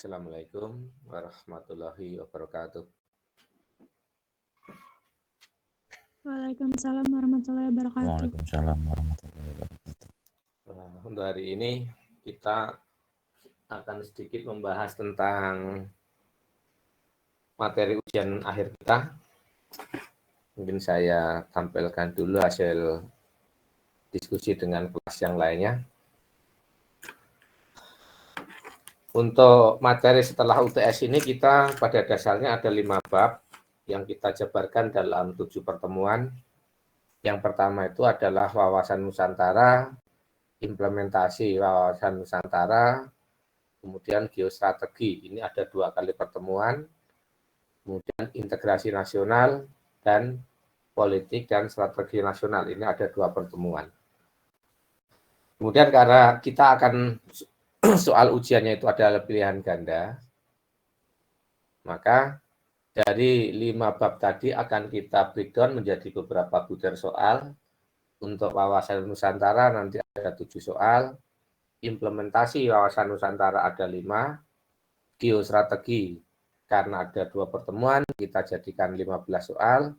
Assalamualaikum warahmatullahi wabarakatuh. Waalaikumsalam warahmatullahi wabarakatuh. Waalaikumsalam warahmatullahi wabarakatuh. Untuk hari ini kita akan sedikit membahas tentang materi ujian akhir kita. Mungkin saya tampilkan dulu hasil diskusi dengan kelas yang lainnya. Untuk materi setelah UTS ini kita pada dasarnya ada 5 bab yang kita jabarkan dalam 7 pertemuan. Yang pertama itu adalah wawasan Nusantara, implementasi wawasan Nusantara, kemudian geostrategi, ini ada 2 kali pertemuan, kemudian integrasi nasional, dan politik dan strategi nasional, ini ada 2 pertemuan. Kemudian karena kita akan soal ujiannya itu adalah pilihan ganda, maka dari 5 bab tadi akan kita breakdown menjadi beberapa butir soal. Untuk wawasan Nusantara nanti ada 7 soal, implementasi wawasan Nusantara ada 5, geostrategi karena ada 2 pertemuan kita jadikan 15 soal,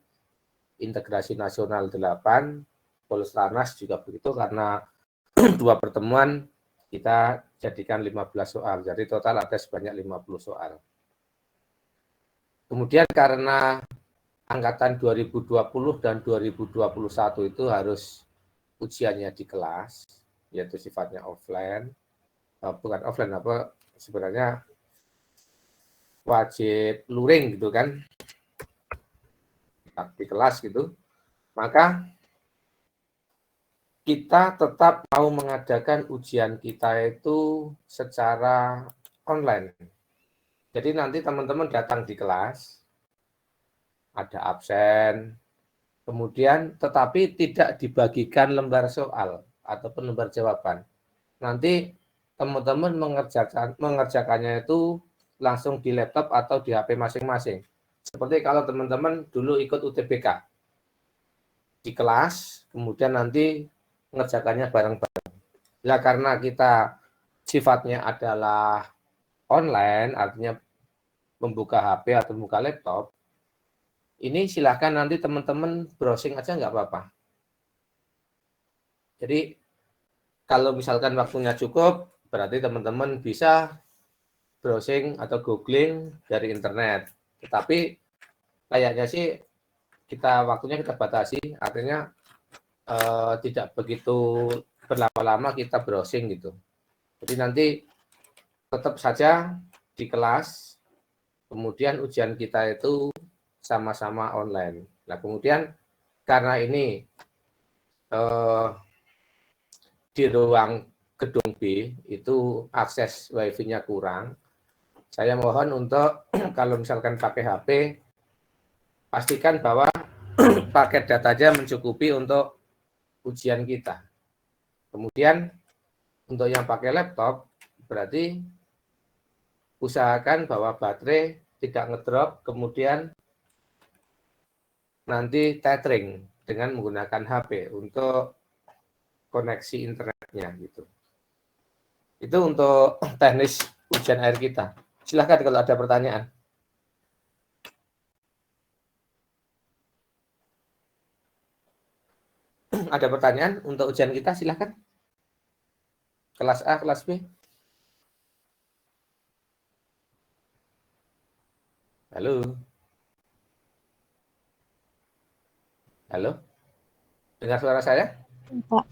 integrasi nasional 8, Polstranas juga begitu karena 2 pertemuan kita jadikan 15 soal, jadi total ada sebanyak 50 soal. Kemudian karena angkatan 2020 dan 2021 itu harus ujiannya di kelas, yaitu sifatnya offline, bukan offline apa sebenarnya wajib luring gitu kan, di kelas gitu, maka kita tetap mau mengadakan ujian kita itu secara online. Jadi nanti teman-teman datang di kelas, ada absen, kemudian tetapi tidak dibagikan lembar soal ataupun lembar jawaban. Nanti teman-teman mengerjakannya itu langsung di laptop atau di HP masing-masing. Seperti kalau teman-teman dulu ikut UTBK di kelas, kemudian nanti mengerjakannya bareng-bareng. Ya karena kita sifatnya adalah online, artinya membuka HP atau membuka laptop, ini silahkan nanti teman-teman browsing aja nggak apa-apa. Jadi kalau misalkan waktunya cukup, berarti teman-teman bisa browsing atau googling dari internet. Tetapi kayaknya sih waktunya kita batasi, artinya tidak begitu berlama-lama kita browsing gitu. Jadi nanti tetap saja di kelas, kemudian ujian kita itu sama-sama online. Nah kemudian karena ini di ruang gedung B itu akses wifi-nya kurang, saya mohon untuk kalau misalkan pakai HP, pastikan bahwa paket datanya mencukupi untuk ujian kita. Kemudian untuk yang pakai laptop, berarti usahakan bahwa baterai tidak ngedrop, kemudian nanti tethering dengan menggunakan HP untuk koneksi internetnya gitu. Itu untuk teknis ujian akhir kita. Silahkan kalau ada pertanyaan. Ada pertanyaan untuk ujian kita, silahkan. Kelas A, kelas B. Halo. Halo. Dengar suara saya? Pak.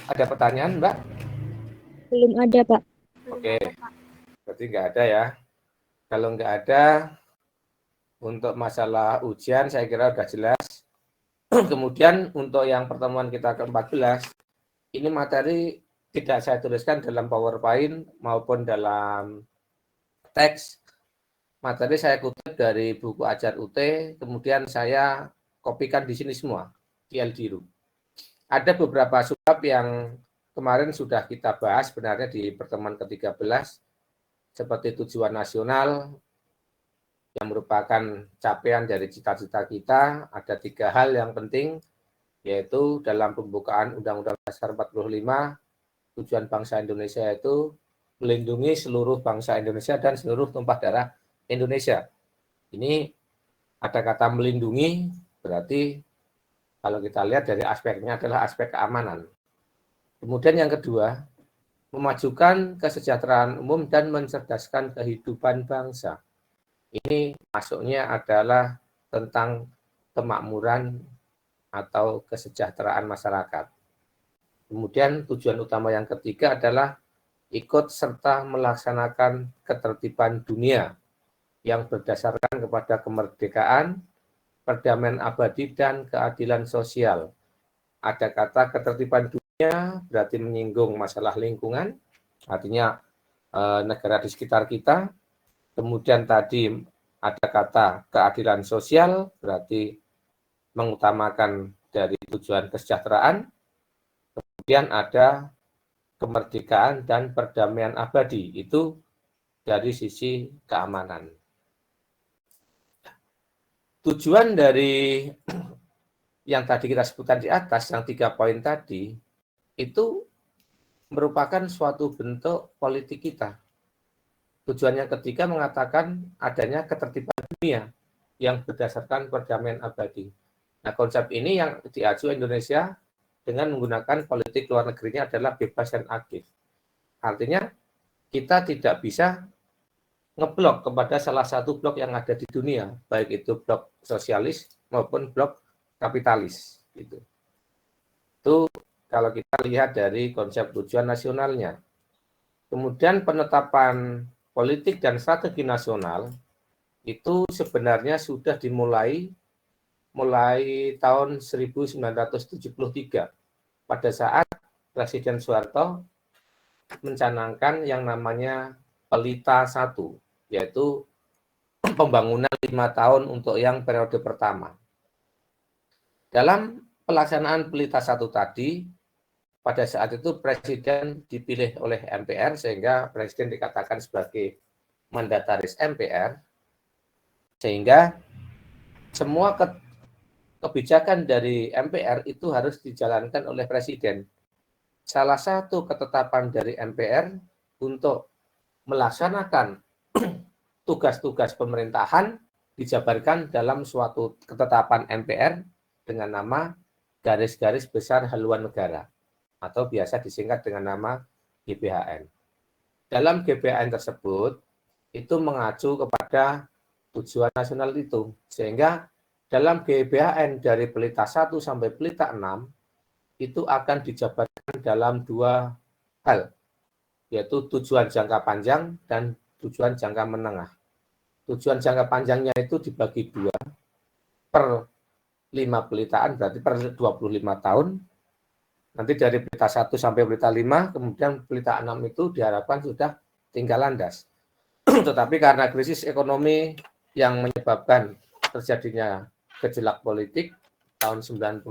Ada pertanyaan, Mbak? Belum ada, Pak. Oke. Berarti nggak ada ya. Kalau nggak ada, untuk masalah ujian saya kira sudah jelas. Kemudian untuk yang pertemuan kita ke-14, ini materi tidak saya tuliskan dalam PowerPoint maupun dalam teks. Materi saya kutip dari buku Ajar UT, kemudian saya kopikan di sini semua, di LDRU. Ada beberapa subbab yang kemarin sudah kita bahas sebenarnya di pertemuan ke-13, seperti tujuan nasional, yang merupakan capaian dari cita-cita kita. Ada 3 hal yang penting, yaitu dalam pembukaan Undang-Undang Dasar 45, tujuan bangsa Indonesia itu melindungi seluruh bangsa Indonesia dan seluruh tumpah darah Indonesia. Ini ada kata melindungi, berarti kalau kita lihat dari aspeknya adalah aspek keamanan. Kemudian yang kedua, memajukan kesejahteraan umum dan mencerdaskan kehidupan bangsa. Ini masuknya adalah tentang kemakmuran atau kesejahteraan masyarakat. Kemudian tujuan utama yang ketiga adalah ikut serta melaksanakan ketertiban dunia yang berdasarkan kepada kemerdekaan, perdamaian abadi, dan keadilan sosial. Ada kata ketertiban dunia berarti menyinggung masalah lingkungan, artinya negara di sekitar kita. Kemudian tadi ada kata keadilan sosial, berarti mengutamakan dari tujuan kesejahteraan. Kemudian ada kemerdekaan dan perdamaian abadi, itu dari sisi keamanan. Tujuan dari yang tadi kita sebutkan di atas, yang 3 poin tadi, itu merupakan suatu bentuk politik kita. Tujuan yang ketiga mengatakan adanya ketertiban dunia yang berdasarkan perdamaian abadi. Nah, konsep ini yang diaju Indonesia dengan menggunakan politik luar negerinya adalah bebas dan aktif. Artinya kita tidak bisa ngeblok kepada salah satu blok yang ada di dunia, baik itu blok sosialis maupun blok kapitalis. Gitu. Itu kalau kita lihat dari konsep tujuan nasionalnya. Kemudian penetapan politik dan strategi nasional itu sebenarnya sudah dimulai tahun 1973 pada saat Presiden Soeharto mencanangkan yang namanya Pelita 1, yaitu pembangunan 5 tahun untuk yang periode pertama. Dalam pelaksanaan Pelita 1 tadi, pada saat itu Presiden dipilih oleh MPR, sehingga Presiden dikatakan sebagai mandataris MPR, sehingga semua kebijakan dari MPR itu harus dijalankan oleh Presiden. Salah satu ketetapan dari MPR untuk melaksanakan tugas-tugas pemerintahan dijabarkan dalam suatu ketetapan MPR dengan nama garis-garis besar haluan negara atau biasa disingkat dengan nama GBHN. Dalam GBHN tersebut itu mengacu kepada tujuan nasional itu, sehingga dalam GBHN dari Pelita 1 sampai Pelita 6 itu akan dijabarkan dalam 2 hal, yaitu tujuan jangka panjang dan tujuan jangka menengah. Tujuan jangka panjangnya itu dibagi 2 per 5 pelitaan, berarti per 25 tahun. Nanti dari Pelita 1 sampai Pelita 5, kemudian Pelita 6 itu diharapkan sudah tinggal landas. Tetapi karena krisis ekonomi yang menyebabkan terjadinya gejolak politik tahun 97,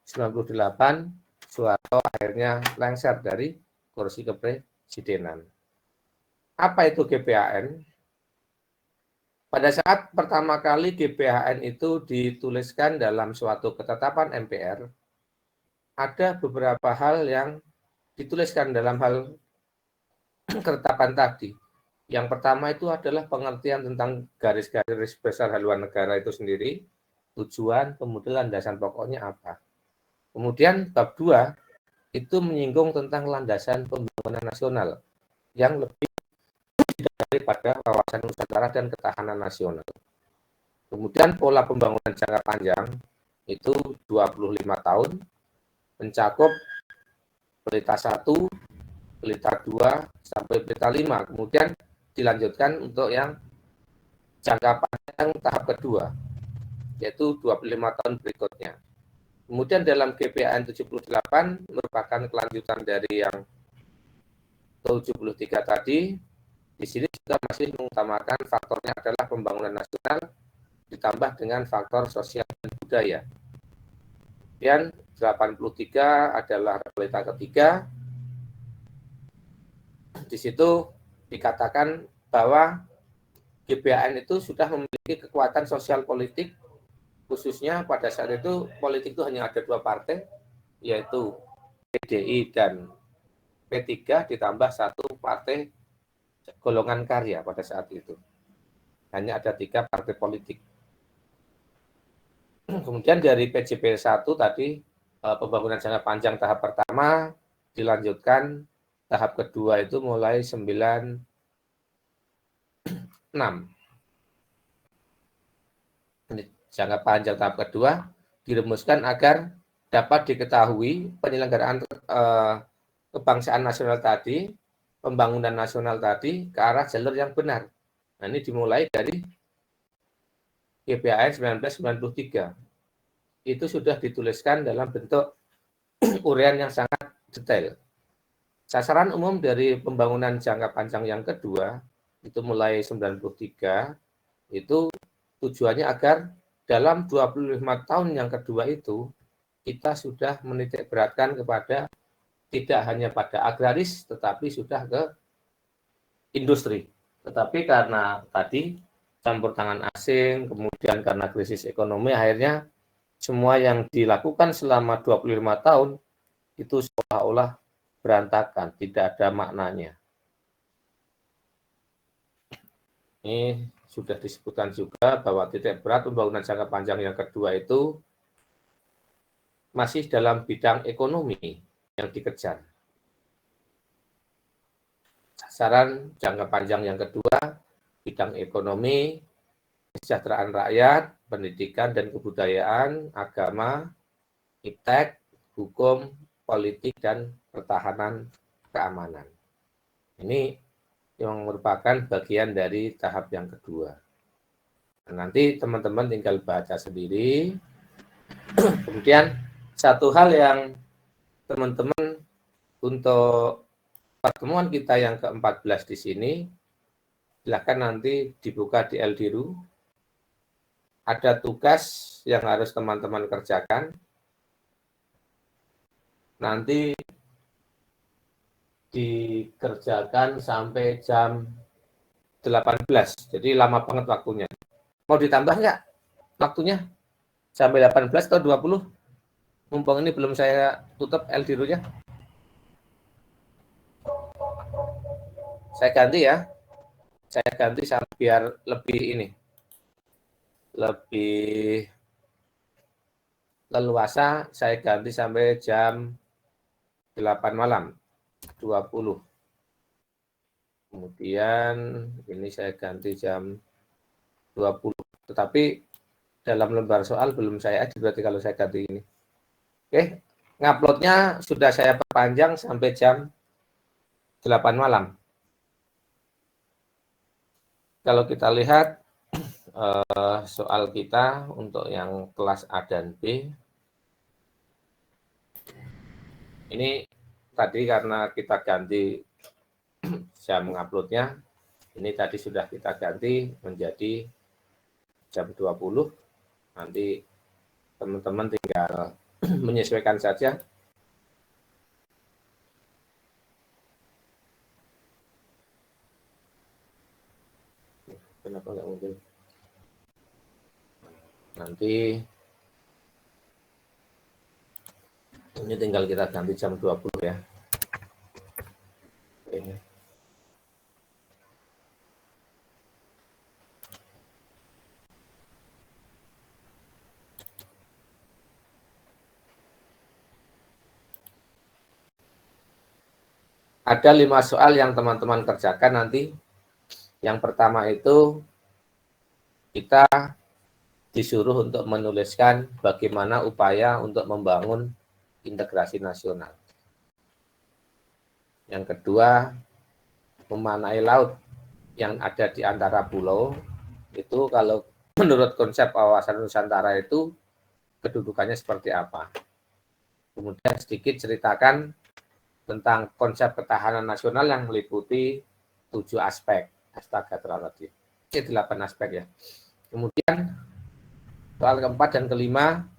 98, Soeharto akhirnya lengser dari kursi kepresidenan. Apa itu GBHN? Pada saat pertama kali GBHN itu dituliskan dalam suatu ketetapan MPR, ada beberapa hal yang dituliskan dalam hal ketetapan tadi. Yang pertama itu adalah pengertian tentang garis-garis besar haluan negara itu sendiri, tujuan, kemudian landasan pokoknya apa. Kemudian bab 2 itu menyinggung tentang landasan pembangunan nasional yang lebih daripada wawasan Nusantara dan ketahanan nasional. Kemudian pola pembangunan jangka panjang itu 25 tahun, mencakup Pelita 1, Pelita 2, sampai Pelita 5. Kemudian dilanjutkan untuk yang jangka panjang tahap kedua, yaitu 25 tahun berikutnya. Kemudian dalam GBHN 78 merupakan kelanjutan dari yang 73 tadi. Di sini juga masih mengutamakan faktornya adalah pembangunan nasional ditambah dengan faktor sosial dan budaya. Dan 83 adalah Pelita ketiga. Di situ dikatakan bahwa GBHN itu sudah memiliki kekuatan sosial politik, khususnya pada saat itu politik itu hanya ada 2 partai, yaitu PDI dan P3 ditambah 1 partai golongan karya pada saat itu. Hanya ada 3 partai politik. Kemudian dari PJP 1 tadi, pembangunan jangka panjang tahap pertama dilanjutkan, tahap kedua itu mulai 96. Jangka panjang tahap kedua dirumuskan agar dapat diketahui penyelenggaraan kebangsaan nasional tadi, pembangunan nasional tadi ke arah jalur yang benar. Nah, ini dimulai dari GBHN 1993. Itu sudah dituliskan dalam bentuk uraian yang sangat detail. Sasaran umum dari pembangunan jangka panjang yang kedua, itu mulai 93, itu tujuannya agar dalam 25 tahun yang kedua itu, kita sudah menitik beratkan kepada tidak hanya pada agraris, tetapi sudah ke industri. Tetapi karena tadi campur tangan asing, kemudian karena krisis ekonomi, akhirnya semua yang dilakukan selama 25 tahun itu seolah-olah berantakan, tidak ada maknanya. Ini sudah disebutkan juga bahwa titik berat pembangunan jangka panjang yang kedua itu masih dalam bidang ekonomi yang dikejar. Sasaran jangka panjang yang kedua, bidang ekonomi, kesejahteraan rakyat, pendidikan dan kebudayaan, agama, iptek, hukum, politik, dan pertahanan keamanan. Ini yang merupakan bagian dari tahap yang kedua. Nah, nanti teman-teman tinggal baca sendiri. Kemudian satu hal yang teman-teman untuk pertemuan kita yang ke-14 di sini, silakan nanti dibuka di Eldiru. Ada tugas yang harus teman-teman kerjakan. Nanti dikerjakan sampai jam 18. Jadi lama banget waktunya. Mau ditambah nggak waktunya? Sampai 18 atau 20? Mumpung ini belum saya tutup Eldiru-nya. Saya ganti ya. Saya ganti biar lebih ini. Lebih leluasa, saya ganti sampai jam 8 malam. 20. Kemudian ini saya ganti jam 20. Tetapi dalam lembar soal belum saya add berarti kalau saya ganti ini. Oke, nguploadnya sudah saya perpanjang sampai jam 8 malam. Kalau kita lihat soal kita untuk yang kelas A dan B, ini tadi karena kita ganti jam menguploadnya, ini tadi sudah kita ganti menjadi jam 20. Nanti teman-teman tinggal menyesuaikan saja. Kenapa nggak mungkin? Nanti ini tinggal kita ganti jam 20 ya. Oke. Ada 5 soal yang teman-teman kerjakan nanti. Yang pertama itu kita disuruh untuk menuliskan bagaimana upaya untuk membangun integrasi nasional. Yang kedua, memanai laut yang ada di antara pulau. Itu kalau menurut konsep wawasan Nusantara itu kedudukannya seperti apa. Kemudian sedikit ceritakan tentang konsep ketahanan nasional yang meliputi 7 aspek. Astaga, tadi. 8 aspek ya. Kemudian soal keempat dan kelima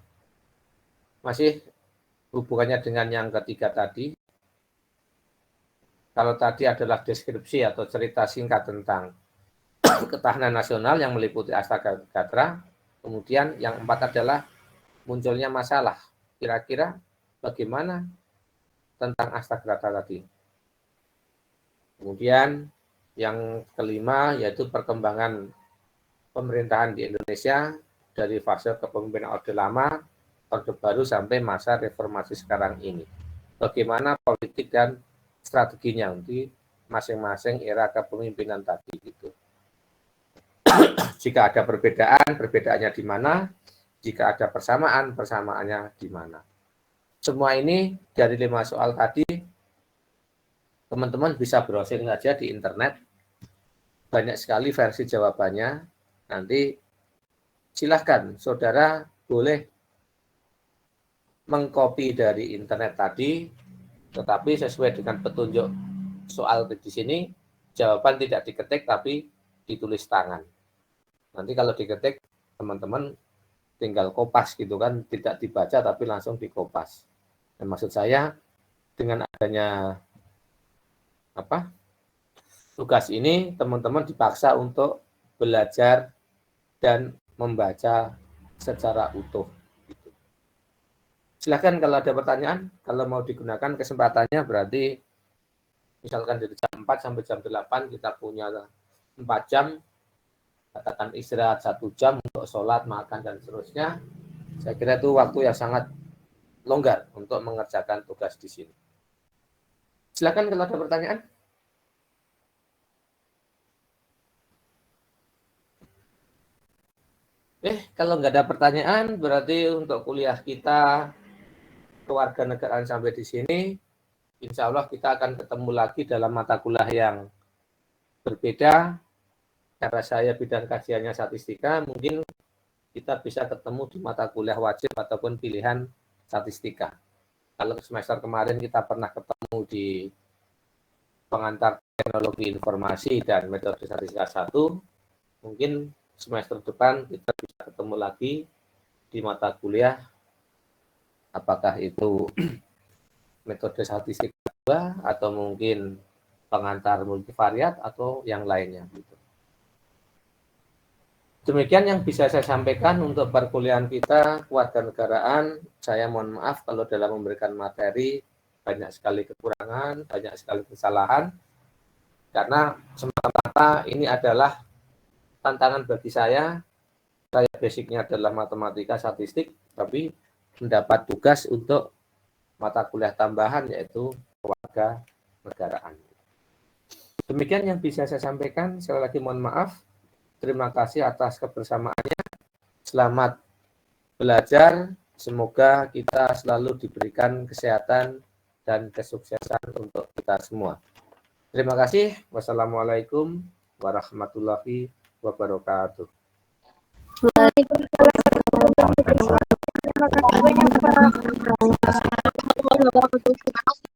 masih hubungannya dengan yang ketiga tadi. Kalau tadi adalah deskripsi atau cerita singkat tentang ketahanan nasional yang meliputi Astaga Gatra. Kemudian yang 4 adalah munculnya masalah. Kira-kira bagaimana tentang Astaga Gatra tadi? Kemudian yang kelima yaitu perkembangan pemerintahan di Indonesia dari fase kepemimpinan Orde Lama, Orde Baru sampai masa reformasi sekarang ini. Bagaimana politik dan strateginya untuk masing-masing era kepemimpinan tadi gitu. Jika ada perbedaan, perbedaannya di mana? Jika ada persamaan, persamaannya di mana? Semua ini dari 5 soal tadi, teman-teman bisa browsing saja di internet. Banyak sekali versi jawabannya. Nanti silahkan saudara boleh mengcopy dari internet tadi, tetapi sesuai dengan petunjuk soal di sini, jawaban tidak diketik tapi ditulis tangan. Nanti kalau diketik, teman-teman tinggal kopas gitu kan, tidak dibaca tapi langsung dikopas. Dan maksud saya dengan adanya tugas ini, teman-teman dipaksa untuk belajar dan membaca secara utuh. Silakan kalau ada pertanyaan, kalau mau digunakan kesempatannya berarti misalkan dari jam 4 sampai jam 8 kita punya 4 jam, katakan istirahat 1 jam untuk sholat, makan, dan seterusnya. Saya kira itu waktu yang sangat longgar untuk mengerjakan tugas di sini. Silakan kalau ada pertanyaan. Kalau nggak ada pertanyaan, berarti untuk kuliah kita kewarganegaraan sampai di sini, insya Allah kita akan ketemu lagi dalam mata kuliah yang berbeda. Karena saya bidang kajiannya statistika, mungkin kita bisa ketemu di mata kuliah wajib ataupun pilihan statistika. Kalau semester kemarin kita pernah ketemu di pengantar teknologi informasi dan metode statistika 1, mungkin semester depan kita bisa ketemu lagi di mata kuliah apakah itu metode statistik 2 atau mungkin pengantar multivariat atau yang lainnya gitu. Demikian yang bisa saya sampaikan untuk perkuliahan kita kewarganegaraan. Saya mohon maaf kalau dalam memberikan materi banyak sekali kekurangan, banyak sekali kesalahan, karena semata-mata ini adalah tantangan bagi saya. Saya basicnya adalah matematika statistik, tapi mendapat tugas untuk mata kuliah tambahan yaitu kewarganegaraan. Demikian yang bisa saya sampaikan. Sekali lagi mohon maaf. Terima kasih atas kebersamaannya. Selamat belajar. Semoga kita selalu diberikan kesehatan dan kesuksesan untuk kita semua. Terima kasih. Wassalamualaikum warahmatullahi wabarakatuh. Waalaikumsalam. Terima kasih banyak, Pak.